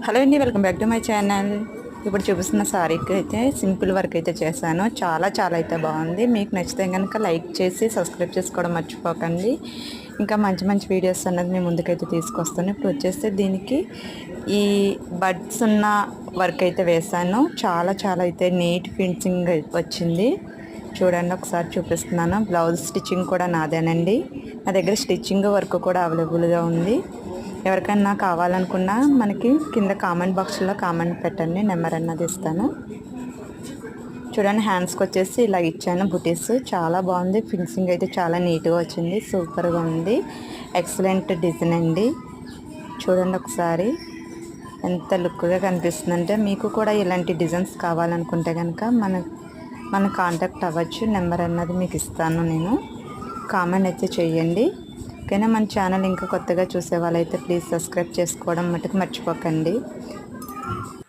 Hello అండి, welcome back to my channel. ఇప్పుడు చూపిస్తున్న సారీకి అయితే సింపుల్ వర్క్ అయితే చేశాను. చాలా చాలా అయితే బాగుంది. మీకు నచ్చితే కనుక లైక్ చేసి సబ్స్క్రైబ్ చేసుకోవడం మర్చిపోకండి. ఇంకా మంచి మంచి వీడియోస్ అన్నది మేము ముందుకైతే తీసుకొస్తాను. ఇప్పుడు వచ్చేస్తే దీనికి ఈ బడ్స్ ఉన్న వర్క్ అయితే వేశాను. చాలా చాలా అయితే నీట్ ఫినిషింగ్ వచ్చింది. చూడండి, ఒకసారి చూపిస్తున్నాను. బ్లౌజ్ స్టిచ్చింగ్ కూడా నాదేనండి. నా దగ్గర స్టిచ్చింగ్ వర్క్ కూడా అవైలబుల్గా ఉంది. ఎవరికైనా కావాలనుకున్నా మనకి కింద కామెంట్ బాక్స్లో కామెంట్ పెట్టండి, నెంబర్ అన్నది ఇస్తాను. చూడండి, హ్యాండ్స్కి వచ్చేసి ఇలా ఇచ్చాను బుటీస్. చాలా బాగుంది. ఫినిషింగ్ అయితే చాలా నీట్గా వచ్చింది. సూపర్గా ఉంది. ఎక్సలెంట్ డిజైన్ అండి. చూడండి ఒకసారి ఎంత లుక్గా కనిపిస్తుందంటే. మీకు కూడా ఇలాంటి డిజైన్స్ కావాలనుకుంటే కనుక మన కాంటాక్ట్ అవ్వచ్చు. నెంబర్ అన్నది మీకు ఇస్తాను. నేను కామెంట్ అయితే చేయండి. ఓకేనా. మన ఛానల్ ఇంకా కొత్తగా చూసే వాళ్ళైతే ప్లీజ్ సబ్స్క్రైబ్ చేసుకోవడం మటుకు మర్చిపోకండి.